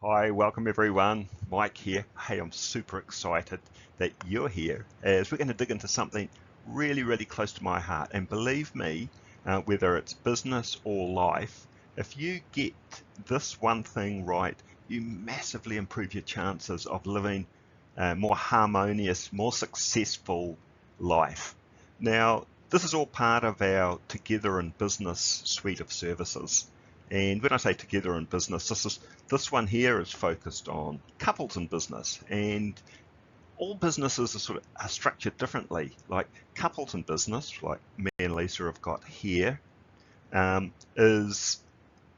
Hi, welcome everyone. Mike here. Hey, I'm super excited that you're here as we're going to dig into something really close to my heart. And believe me, whether it's business or life, if you get this one thing right, you massively improve your chances of living a more harmonious, more successful life. Now, this is all part of our Together in Business suite of services. And when I say together in business, this one here is focused on couples in business, and all businesses are structured differently. Like couples in business, like me and Lisa have got here, is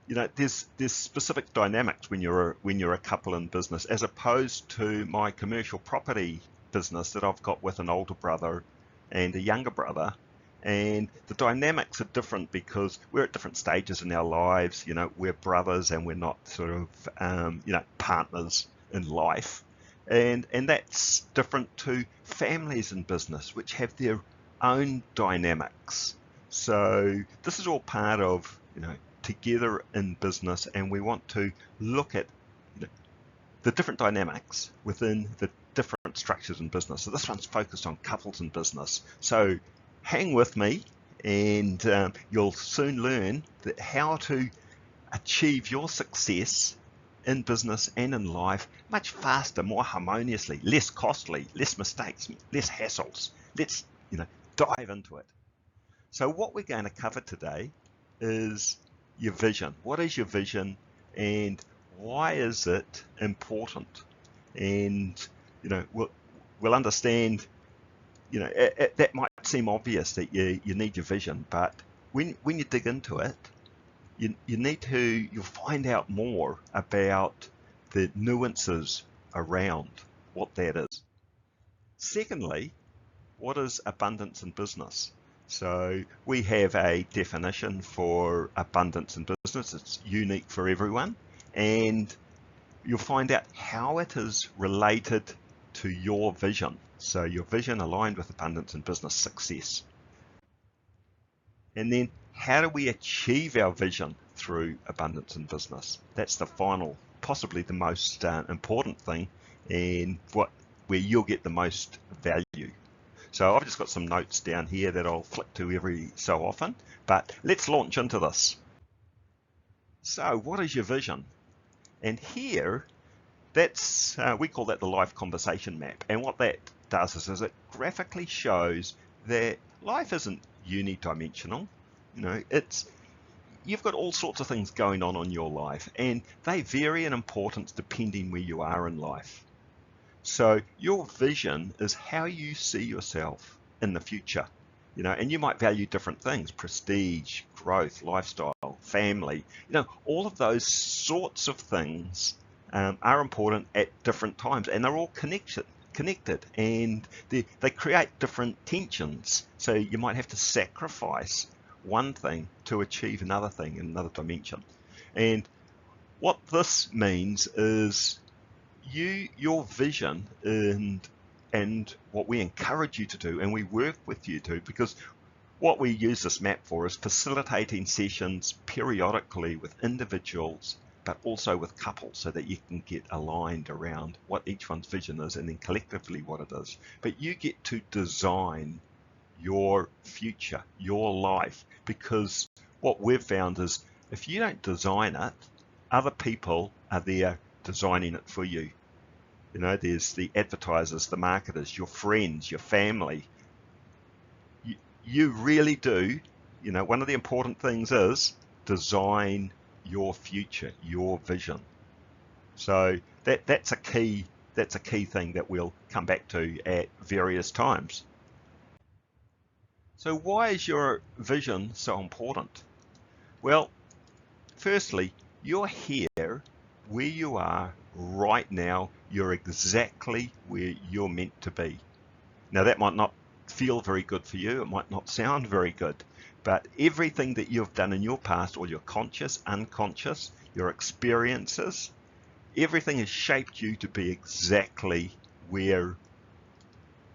there's specific dynamics when you're a couple in business, as opposed to my commercial property business that I've got with an older brother and a younger brother. And the dynamics are different because we're at different stages in our lives. We're brothers and we're not partners in life. And that's different to families in business, which have their own dynamics. So this is all part of, Together in Business, and we want to look at the different dynamics within the different structures in business. So this one's focused on couples in business. So hang with me, and you'll soon learn how to achieve your success in business and in life much faster, more harmoniously, less costly, less mistakes, less hassles. Let's dive into it. So what we're going to cover today is your vision. What is your vision, and why is it important? And we'll understand. That might seem obvious that you need your vision, but when you dig into it, you'll find out more about the nuances around what that is. Secondly, what is abundance in business? So we have a definition for abundance in business. It's unique for everyone, and you'll find out how it is related to your vision. So your vision aligned with abundance in business success. And then how do we achieve our vision through abundance in business? That's the final, possibly the most important thing, and where you'll get the most value. So I've just got some notes down here that I'll flick to every so often, but let's launch into this. So what is your vision? And here, we call that the life conversation map. And what that does is it graphically shows that life isn't unidimensional. You've got all sorts of things going on in your life, and they vary in importance depending where you are in life. So your vision is how you see yourself in the future, and you might value different things: prestige, growth, lifestyle, family. All of those sorts of things are important at different times, and they're all connected, and they create different tensions. So you might have to sacrifice one thing to achieve another thing in another dimension. And what this means is your vision, and what we encourage you to do, and we work with you to, because what we use this map for is facilitating sessions periodically with individuals, but also with couples, so that you can get aligned around what each one's vision is, and then collectively what it is. But you get to design your future, your life, because what we've found is if you don't design it, other people are there designing it for you. There's the advertisers, the marketers, your friends, your family. You really do. One of the important things is design your future, your vision. So that's a key thing that we'll come back to at various times. So why is your vision so important? Well, firstly, you're here where you are right now. You're exactly where you're meant to be. Now, that might not feel very good for you. It might not sound very good, but everything that you've done in your past, all your conscious, unconscious, your experiences, everything has shaped you to be exactly where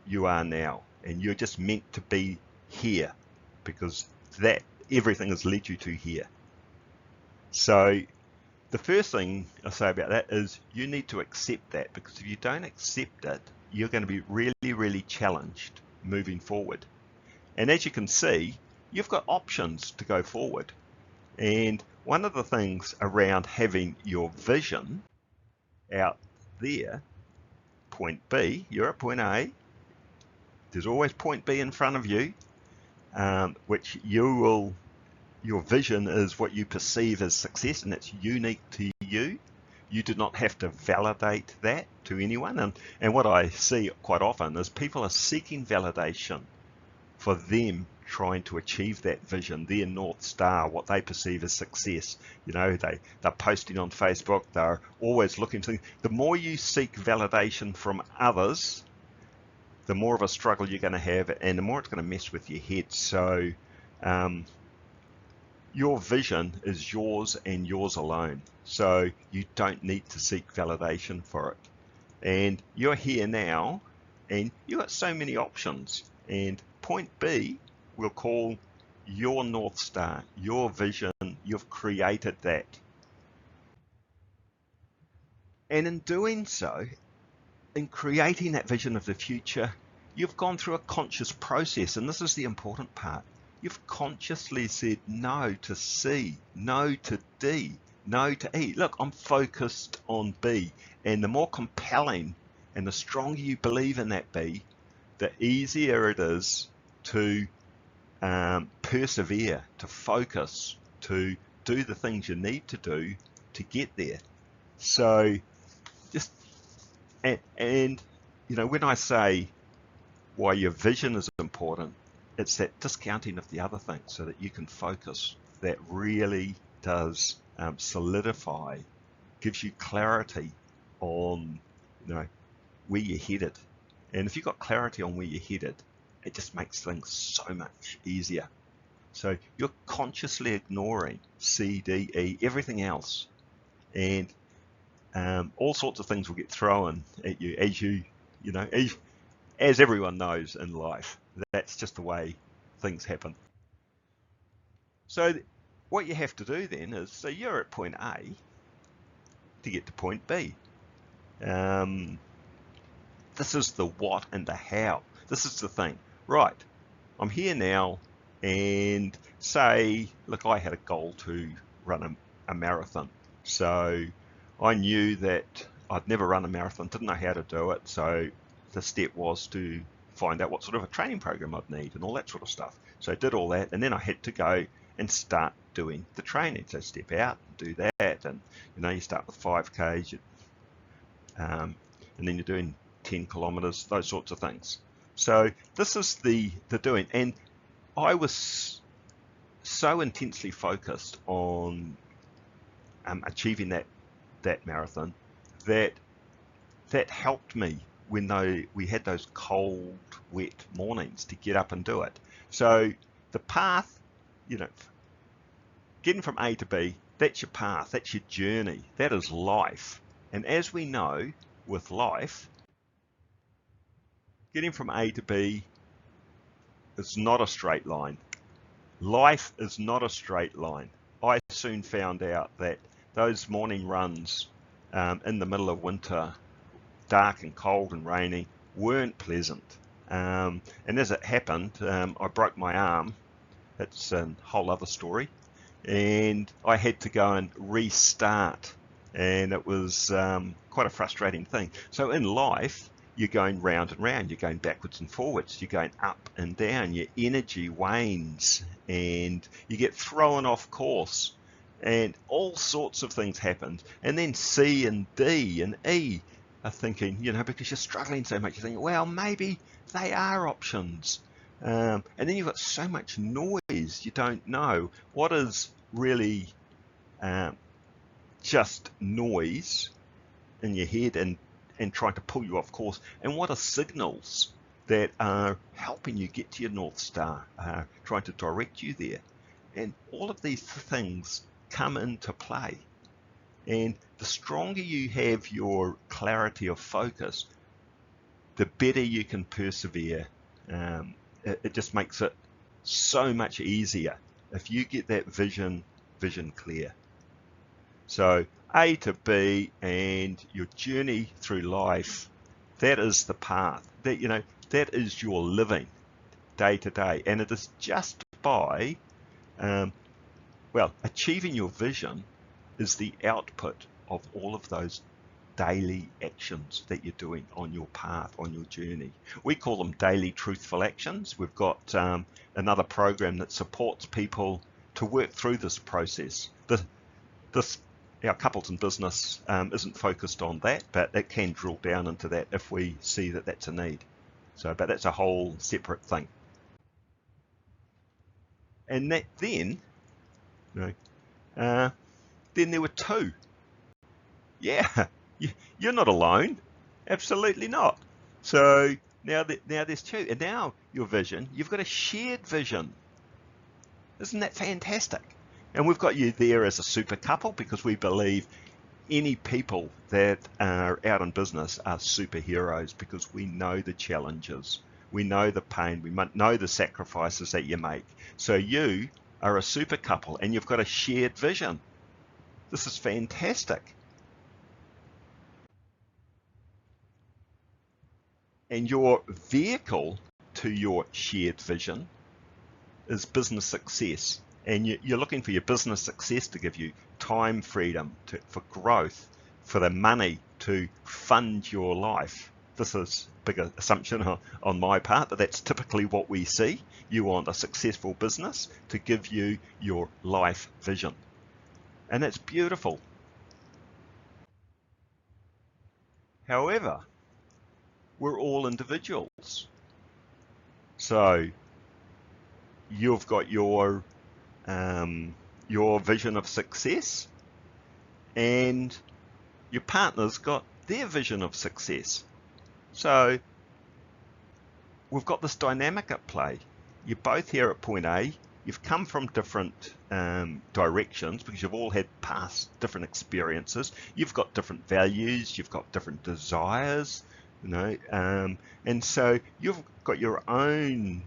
you are now. And you're just meant to be here, because that everything has led you to here. So the first thing I say about that is you need to accept that, because if you don't accept it, you're going to be really, really challenged moving forward. And as you can see, you've got options to go forward. And one of the things around having your vision out there, point B, you're at point A, there's always point B in front of you, which your vision is what you perceive as success, and it's unique to you. You do not have to validate that to anyone. And what I see quite often is people are seeking validation for them trying to achieve that vision, their North Star, what they perceive as success. You know, they're posting on Facebook, they're always looking for things. The more you seek validation from others, the more of a struggle you're going to have, and the more it's going to mess with your head. So your vision is yours and yours alone. So you don't need to seek validation for it. And you're here now, and you've got so many options. And point B, we'll call your North Star, your vision. You've created that. And in doing so, in creating that vision of the future, you've gone through a conscious process. And this is the important part. You've consciously said no to C, no to D, no to E. Look, I'm focused on B. And the more compelling and the stronger you believe in that B, the easier it is to persevere, to focus, to do the things you need to do to get there. So just, and you know, when I say why your vision is important, it's that discounting of the other things so that you can focus. That really does solidify, gives you clarity on, you know, where you're headed. And if you've got clarity on where you're headed, it just makes things so much easier. So you're consciously ignoring C, D, E, everything else, and all sorts of things will get thrown at you as everyone knows in life. That's just the way things happen. So what you have to do then is, so you're at point A to get to point B. This is the what and the how. This is the thing. Right, I'm here now, and say, look, I had a goal to run a marathon. So I knew that I'd never run a marathon, didn't know how to do it. So the step was to find out what sort of a training program I'd need and all that sort of stuff. So I did all that, and then I had to go and start doing the training. So step out and do that, and you know, you start with 5Ks, and then you're doing 10 kilometers, those sorts of things. So this is the doing, and I was so intensely focused on achieving that marathon that helped me when we had those cold, wet mornings to get up and do it. So the path, you know, getting from A to B, that's your path, that's your journey, that is life. And as we know, with life, getting from A to B is not a straight line. Life is not a straight line. I soon found out that those morning runs in the middle of winter, dark and cold and rainy, weren't pleasant. And as it happened, I broke my arm. It's a whole other story. And I had to go and restart. And it was quite a frustrating thing. So in life, you're going round and round, you're going backwards and forwards, you're going up and down, your energy wanes and you get thrown off course, and all sorts of things happen. And then C and D and E are thinking, you know, because you're struggling so much, you're thinking, well, maybe they are options. And then you've got so much noise, you don't know what is really just noise in your head and trying to pull you off course, and what are signals that are helping you get to your North Star, trying to direct you there. And all of these things come into play. And the stronger you have your clarity of focus, the better you can persevere. It just makes it so much easier if you get that vision clear. So A to B, and your journey through life, that is the path. That is your living day to day, and it is just by achieving your vision is the output of all of those daily actions that you're doing on your path, on your journey. We call them daily truthful actions. We've got another program that supports people to work through this process. Our Couples in Business isn't focused on that, but it can drill down into that if we see that that's a need. But that's a whole separate thing. And that then there were two. Yeah, you're not alone. Absolutely not. So now there's two. And now your vision, you've got a shared vision. Isn't that fantastic? And we've got you there as a super couple because we believe any people that are out in business are superheroes because we know the challenges, we know the pain, we know the sacrifices that you make. So you are a super couple and you've got a shared vision. This is fantastic. And your vehicle to your shared vision is business success. And you're looking for your business success to give you time freedom for growth, for the money to fund your life. This is a big assumption on my part, but that's typically what we see. You want a successful business to give you your life vision. And that's beautiful. However, we're all individuals. So you've got your vision of success, and your partner's got their vision of success. So we've got this dynamic at play. You're both here at point A. You've come from different directions because you've all had past different experiences. You've got different values. You've got different desires, and so you've got your own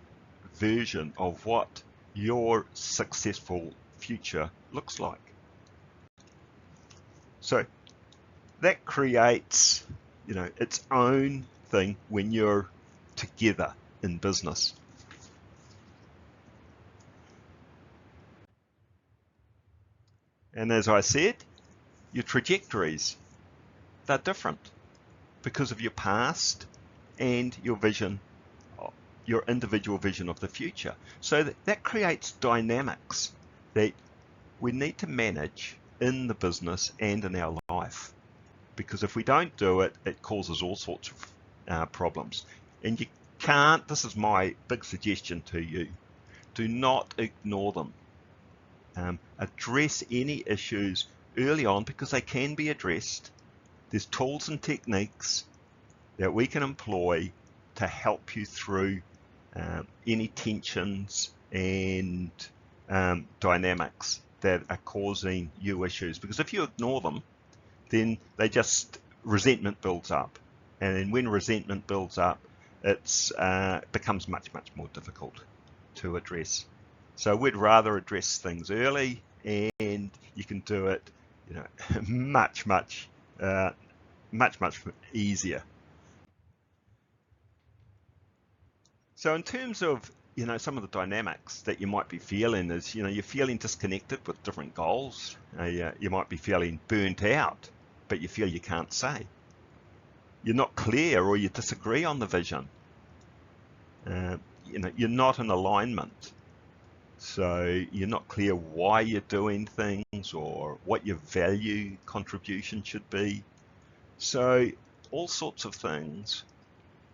version of what your successful future looks like. So that creates, its own thing when you're together in business. And as I said, your trajectories, they're different because of your past and your vision, your individual vision of the future. So that creates dynamics that we need to manage in the business and in our life. Because if we don't do it, it causes all sorts of problems. And you can't, this is my big suggestion to you, do not ignore them. Address any issues early on because they can be addressed. There's tools and techniques that we can employ to help you through any tensions and dynamics that are causing you issues. Because if you ignore them, then resentment builds up. And then when resentment builds up, it becomes much, much more difficult to address. So we'd rather address things early, and you can do it, much, much easier. So in terms of, some of the dynamics that you might be feeling is, you're feeling disconnected with different goals. You might be feeling burnt out, but you feel you can't say. You're not clear or you disagree on the vision. You're not in alignment. So you're not clear why you're doing things or what your value contribution should be. So all sorts of things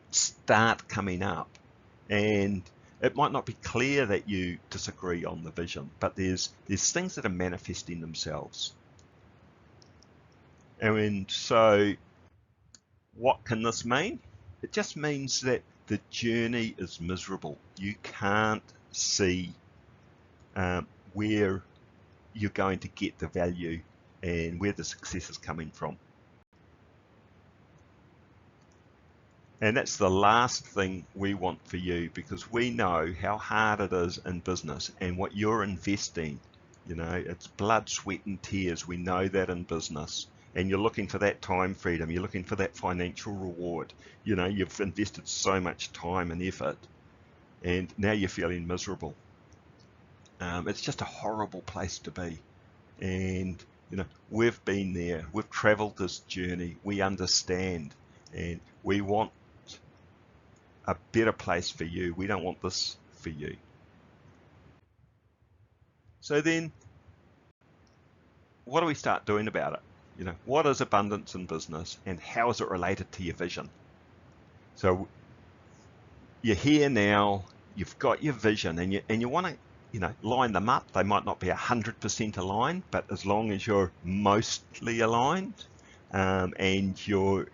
start coming up, and it might not be clear that you disagree on the vision, but there's things that are manifesting themselves. And so what can this mean? It just means that the journey is miserable. You can't see where you're going to get the value and where the success is coming from. And that's the last thing we want for you, because we know how hard it is in business and what you're investing You know, it's blood, sweat and tears. We know that in business. And you're looking for that time freedom. You're looking for that financial reward. You know, you've invested so much time and effort, and now you're feeling miserable. It's just a horrible place to be. And, you know, we've been there. We've traveled this journey. We understand. And we want a better place for you. We don't want this for you. So then, what do we start doing about it? You know, what is abundance in business, and how is it related to your vision? So you're here now, you've got your vision, and you want to, you know, line them up. They might not be 100% aligned, but as long as you're mostly aligned, and you're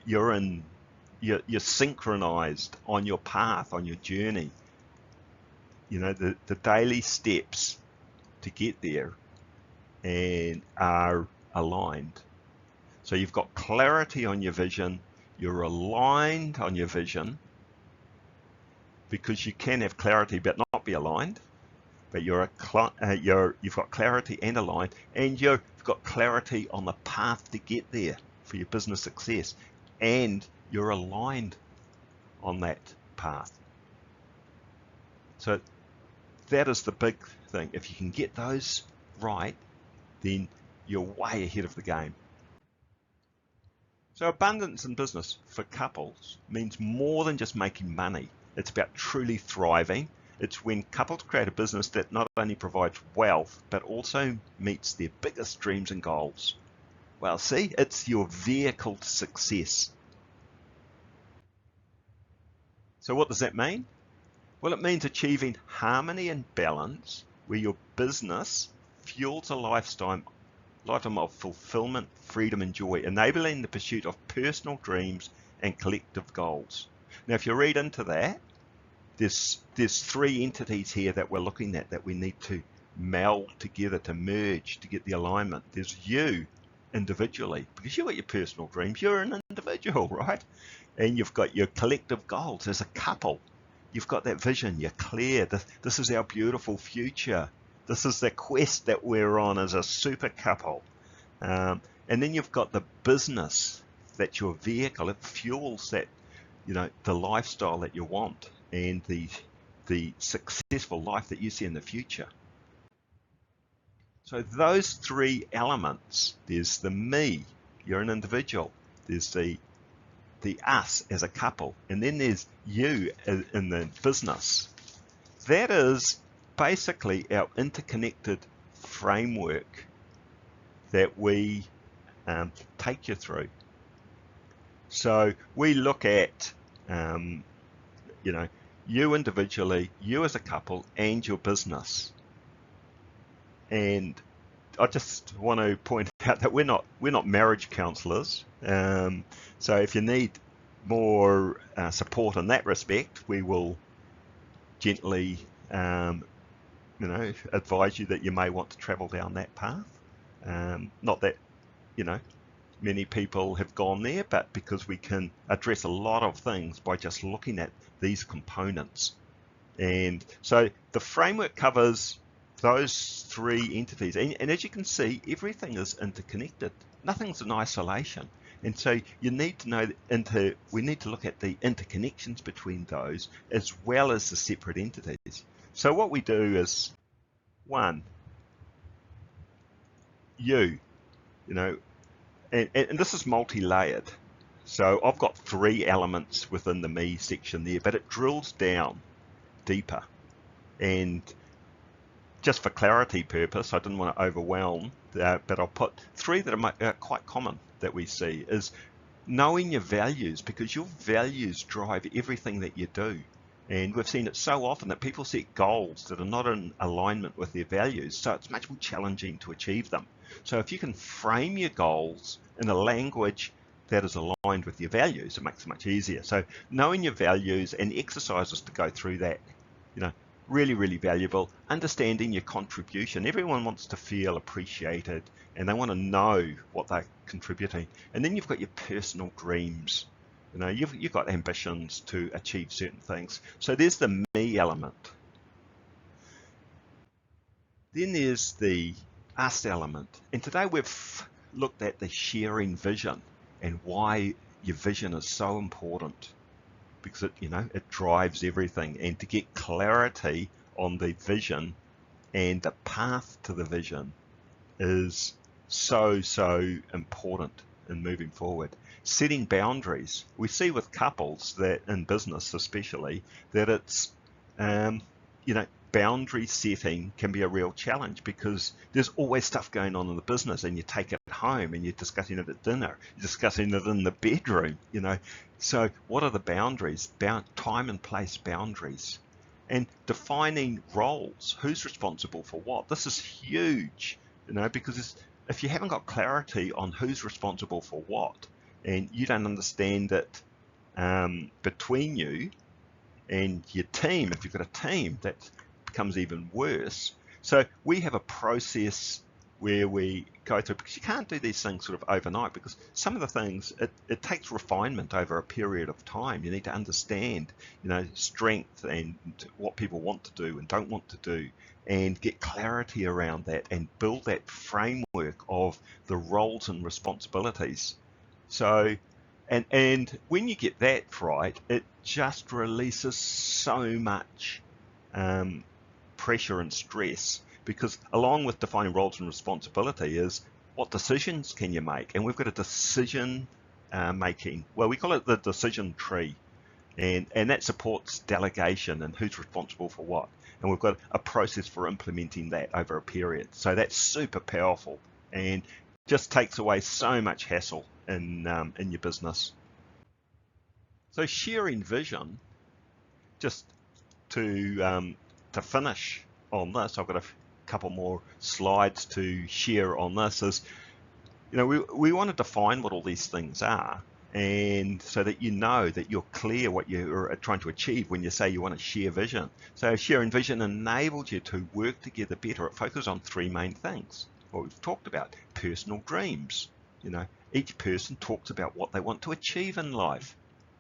synchronized on your path, on your journey, you know, the daily steps to get there and are aligned. So you've got clarity on your vision, you're aligned on your vision, because you can have clarity but not be aligned, but you've got clarity and aligned, and you've got clarity on the path to get there for your business success, and you're aligned on that path. So that is the big thing. If you can get those right, then you're way ahead of the game. So abundance in business for couples means more than just making money. It's about truly thriving. It's when couples create a business that not only provides wealth, but also meets their biggest dreams and goals. Well, see, it's your vehicle to success. So what does that mean? Well, it means achieving harmony and balance where your business fuels a lifetime of fulfillment, freedom and joy, enabling the pursuit of personal dreams and collective goals. Now, if you read into that, there's three entities here that we're looking at that we need to meld together, to merge, to get the alignment. There's you individually, because you've got your personal dreams. You're an individual, right? And you've got your collective goals as a couple. You've got that vision. You're clear. This is our beautiful future. This is the quest that we're on as a super couple. And then you've got the business, that's your vehicle. It fuels that, you know, the lifestyle that you want and the successful life that you see in the future. So those three elements, there's the me, you're an individual. There's the us as a couple, and then there's you in the business. That is basically our interconnected framework that we take you through. So we look at, you know, you individually, you as a couple, and your business. And I just want to point out that we're not marriage counselors. So if you need more support in that respect, we will gently, you know, advise you that you may want to travel down that path. Not that, you know, many people have gone there, but because we can address a lot of things by just looking at these components. And so the framework covers those three entities. And as you can see, everything is interconnected. Nothing's in isolation. And so you need to know we need to look at the interconnections between those as well as the separate entities. So what we do is, one, you know, and this is multi-layered. So I've got three elements within the me section there, but it drills down deeper. And just for clarity purpose, I didn't want to overwhelm, but I'll put three that are quite common that we see is knowing your values, because your values drive everything that you do. And we've seen it so often that people set goals that are not in alignment with their values, so it's much more challenging to achieve them. So if you can frame your goals in a language that is aligned with your values, it makes it much easier. So knowing your values and exercises to go through that, you know, really, really valuable. Understanding your contribution. Everyone wants to feel appreciated and they want to know what they're contributing. And then you've got your personal dreams. You know, you've got ambitions to achieve certain things. So there's the me element. Then there's the us element. And today we've looked at the sharing vision and why your vision is so important, because it drives everything. And to get clarity on the vision and the path to the vision is so important in moving forward. Setting boundaries. We see with couples that in business especially that it's boundary setting can be a real challenge, because there's always stuff going on in the business and you take it home and you're discussing it at dinner, you're discussing it in the bedroom, So what are the boundaries? Time and place boundaries. And defining roles. Who's responsible for what? This is huge, because if you haven't got clarity on who's responsible for what, and you don't understand it between you and your team, if you've got a team, that becomes even worse. So we have a process where we go through, because you can't do these things sort of overnight, because some of the things, it takes refinement over a period of time. You need to understand, strength and what people want to do and don't want to do, and get clarity around that and build that framework of the roles and responsibilities. So, and when you get that right, it just releases so much pressure and stress, because along with defining roles and responsibility is what decisions can you make. And we've got a decision making, well, we call it the decision tree, and that supports delegation and who's responsible for what. And we've got a process for implementing that over a period. So that's super powerful and just takes away so much hassle in your business. So sharing vision, just to finish on this, I've got a couple more slides to share on this, is we want to define what all these things are, and so that that you're clear what you're trying to achieve when you say you want to share vision. So sharing vision enables you to work together better. It focuses on three main things. What we've talked about: personal dreams. Each person talks about what they want to achieve in life.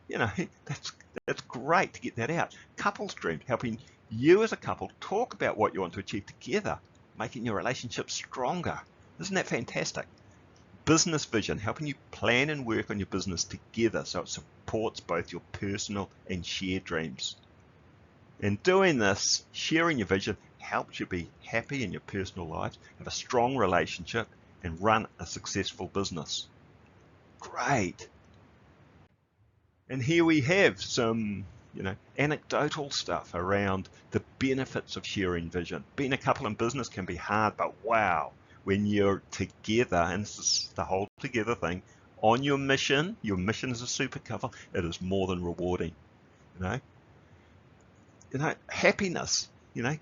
That's great to get that out. Couples dreams, helping you as a couple talk about what you want to achieve together, making your relationship stronger. Isn't that fantastic? Business vision, helping you plan and work on your business together so it supports both your personal and shared dreams. And doing this, sharing your vision, helps you be happy in your personal life, have a strong relationship, and run a successful business. Great. And here we have some anecdotal stuff around the benefits of sharing vision. Being a couple in business can be hard, but wow, when you're together, and this is the whole together thing, on your mission is a super couple, it is more than rewarding. Happiness,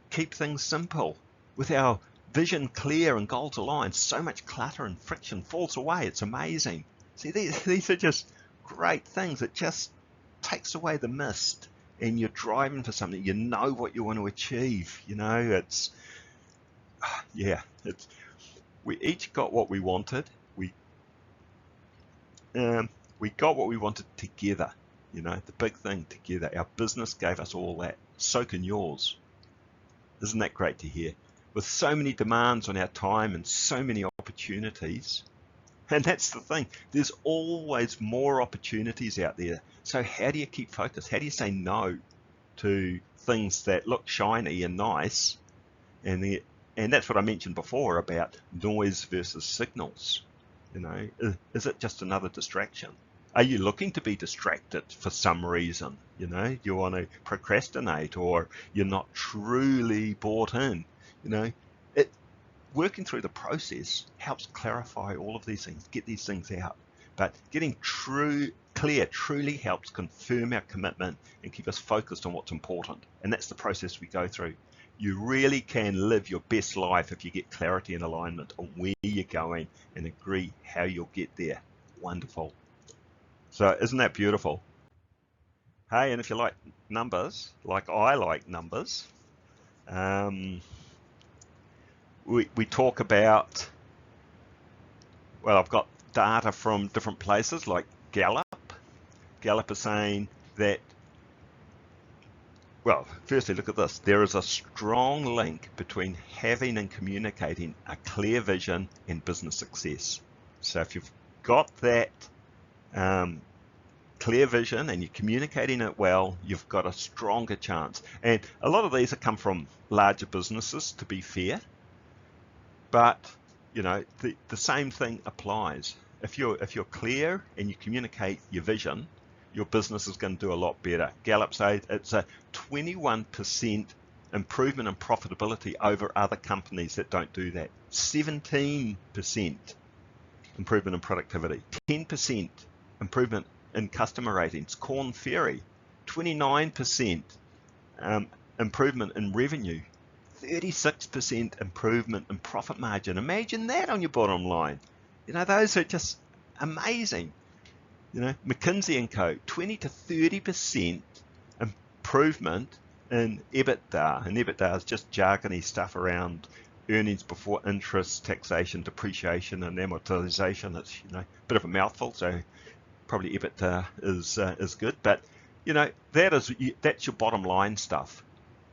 keep things simple. With our vision clear and goals aligned, so much clutter and friction falls away. It's amazing. See, these are just great things. It just takes away the mist, and you're driving for something. You know what you want to achieve. We each got what we wanted. We got what we wanted together. The big thing together. Our business gave us all that. So can yours. Isn't that great to hear? With so many demands on our time and so many opportunities. And that's the thing, there's always more opportunities out there. So how do you keep focused? How do you say no to things that look shiny and nice? And that's what I mentioned before about noise versus signals. Is it just another distraction? Are you looking to be distracted for some reason? You want to procrastinate, or you're not truly bought in. Working through the process helps clarify all of these things, get these things out. But getting clear truly helps confirm our commitment and keep us focused on what's important. And that's the process we go through. You really can live your best life if you get clarity and alignment on where you're going and agree how you'll get there. Wonderful. So isn't that beautiful? Hey, and if you like numbers, like I like numbers, we talk about, well, I've got data from different places like Gallup. Gallup is saying that Well, firstly, look at this. There is a strong link between having and communicating a clear vision and business success. So if you've got that clear vision and you're communicating it well, you've got a stronger chance. And a lot of these have come from larger businesses, to be fair, but the same thing applies. If you're clear and you communicate your vision, your business is going to do a lot better. Gallup says it's a 21% improvement in profitability over other companies that don't do that. 17% improvement in productivity. 10% improvement in customer ratings. Korn Ferry, 29% improvement in revenue. 36% improvement in profit margin. Imagine that on your bottom line. Those are just amazing. McKinsey & Co, 20 to 30% improvement in EBITDA. And EBITDA is just jargony stuff around earnings before interest, taxation, depreciation, and amortization. It's a bit of a mouthful, so probably EBITDA is good. But that's your bottom line stuff.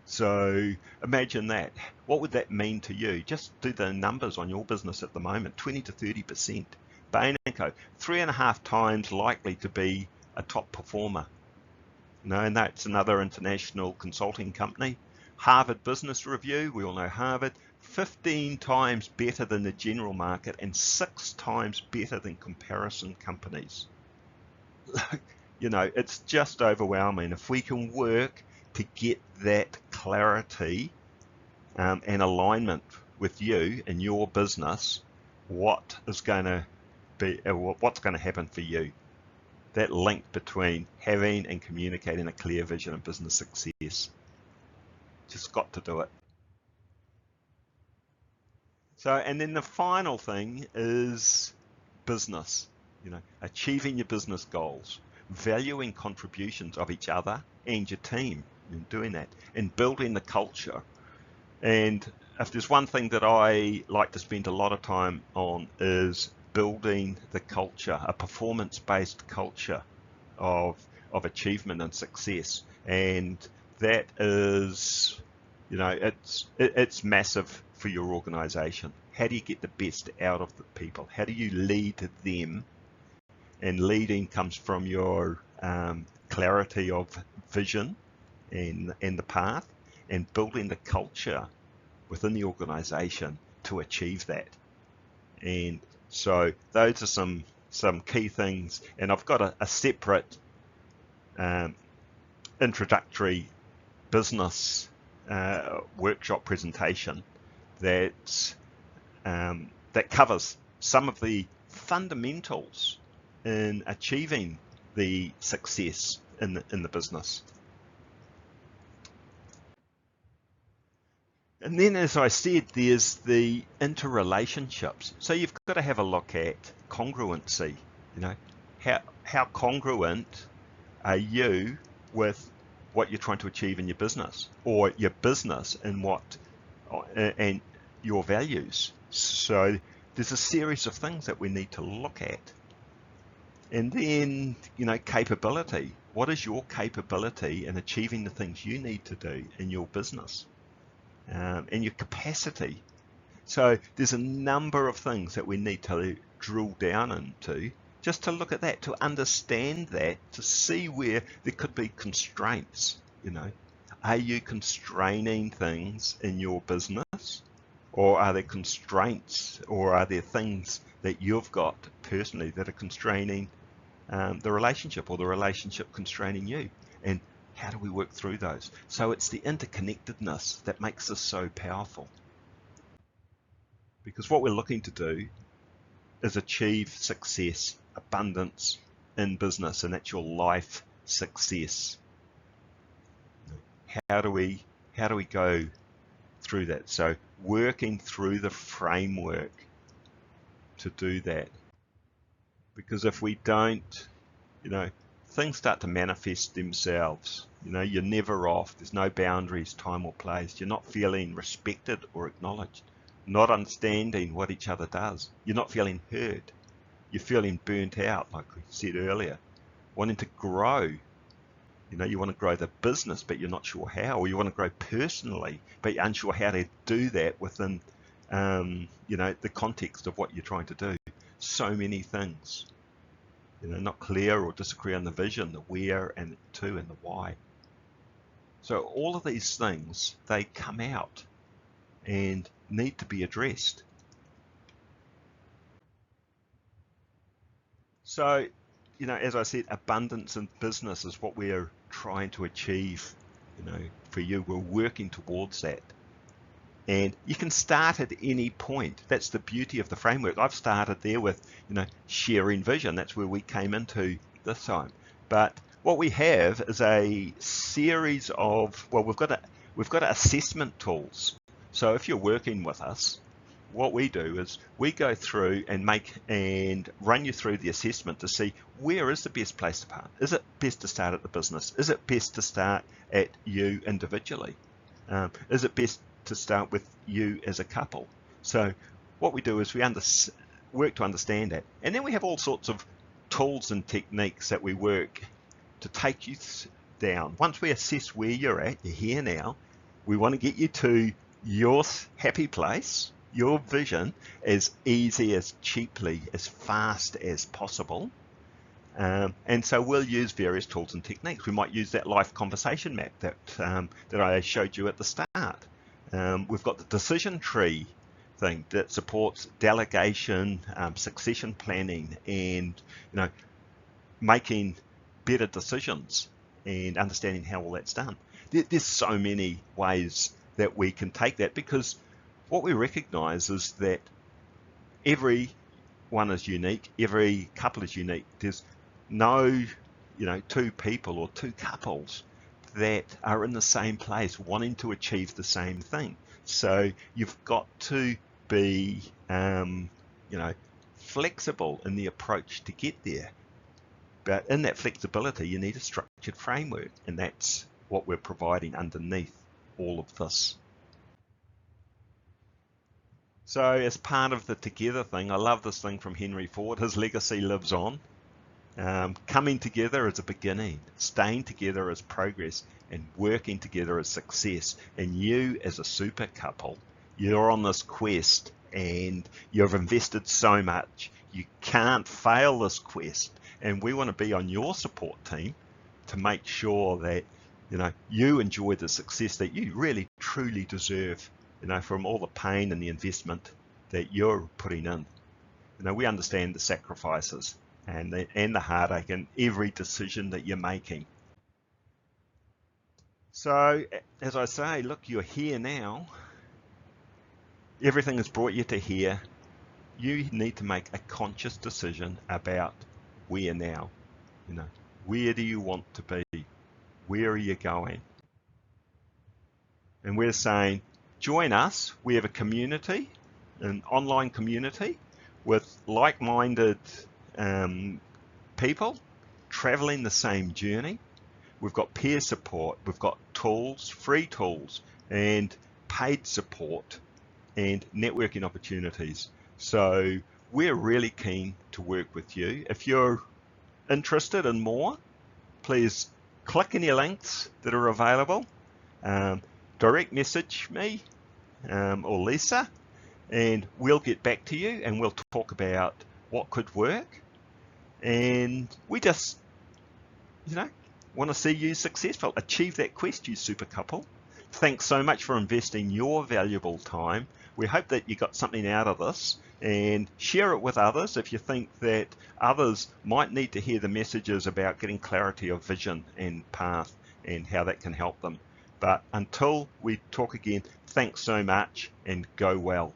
So imagine that. What would that mean to you? Just do the numbers on your business at the moment. 20 to 30%. Bain & Co, 3.5 times likely to be a top performer. And that's another international consulting company. Harvard Business Review, we all know Harvard, 15 times better than the general market and 6 times better than comparison companies. It's just overwhelming. If we can work to get that clarity and alignment with you and your business, what's going to happen for you? That link between having and communicating a clear vision and business success. Just got to do it. So, and then the final thing is business. Achieving your business goals, valuing contributions of each other and your team in doing that, and building the culture. And if there's one thing that I like to spend a lot of time on is building the culture, a performance-based culture of achievement and success. And that is, it's massive for your organization. How do you get the best out of the people? How do you lead them? And leading comes from your clarity of vision and the path, and building the culture within the organization to achieve that. And so those are some key things. And I've got a separate introductory business workshop presentation that covers some of the fundamentals in achieving the success in the business. And then, as I said, there's the interrelationships. So you've got to have a look at congruency. How congruent are you with what you're trying to achieve in your business, or your business and and your values? So there's a series of things that we need to look at. And then, capability. What is your capability in achieving the things you need to do in your business? And your capacity. So there's a number of things that we need to drill down into, just to look at that, to understand that, to see where there could be constraints. Are you constraining things in your business, or are there constraints, or are there things that you've got personally that are constraining the relationship, or the relationship constraining you? And how do we work through those? So it's the interconnectedness that makes us so powerful. Because what we're looking to do is achieve success, abundance in business, and that's your life success. How do we go through that? So working through the framework to do that. Because if we don't, things start to manifest themselves. You're never off. There's no boundaries, time or place. You're not feeling respected or acknowledged. Not understanding what each other does. You're not feeling heard. You're feeling burnt out, like we said earlier. Wanting to grow. You want to grow the business, but you're not sure how, or you want to grow personally, but you're unsure how to do that within, the context of what you're trying to do. So many things, not clear or disagree on the vision, the where and the to and the why. So all of these things, they come out and need to be addressed. So, as I said, abundance in business is what we're trying to achieve, for you. We're working towards that. And you can start at any point. That's the beauty of the framework. I've started there with, sharing vision. That's where we came into this time. But what we have is a series of, we've got assessment tools. So if you're working with us, what we do is we go through and run you through the assessment to see where is the best place to start. Is it best to start at the business? Is it best to start at you individually? Is it best to start with you as a couple? So what we do is we work to understand that. And then we have all sorts of tools and techniques that we work to take you down. Once we assess where you're at, you're here now, we want to get you to your happy place, your vision, as easy, as cheaply, as fast as possible. And so we'll use various tools and techniques. We might use that life conversation map that I showed you at the start. We've got the decision tree thing that supports delegation, succession planning, and making better decisions and understanding how all that's done. There's so many ways that we can take that, because what we recognize is that every one is unique, every couple is unique. There's no, two people or two couples that are in the same place wanting to achieve the same thing. So you've got to be, flexible in the approach to get there. But in that flexibility, you need a structured framework, and that's what we're providing underneath all of this. So as part of the together thing, I love this thing from Henry Ford. His legacy lives on. Coming together is a beginning, staying together is progress, and working together is success. And you as a super couple, you're on this quest and you've invested so much. You can't fail this quest. And we want to be on your support team to make sure that, you enjoy the success that you really truly deserve, from all the pain and the investment that you're putting in. We understand the sacrifices and the heartache and every decision that you're making. So, as I say, look, you're here now. Everything has brought you to here. You need to make a conscious decision about where now. Where do you want to be? Where are you going? And we're saying, join us. We have a community, an online community with like-minded people traveling the same journey. We've got peer support, we've got tools, free tools, and paid support and networking opportunities. So we're really keen to work with you. If you're interested in more, please click any links that are available. Direct message me or Lisa, and we'll get back to you and we'll talk about what could work. And we just, want to see you successful. Achieve that quest, you super couple. Thanks so much for investing your valuable time. We hope that you got something out of this, and share it with others if you think that others might need to hear the messages about getting clarity of vision and path and how that can help them. But until we talk again, thanks so much and go well.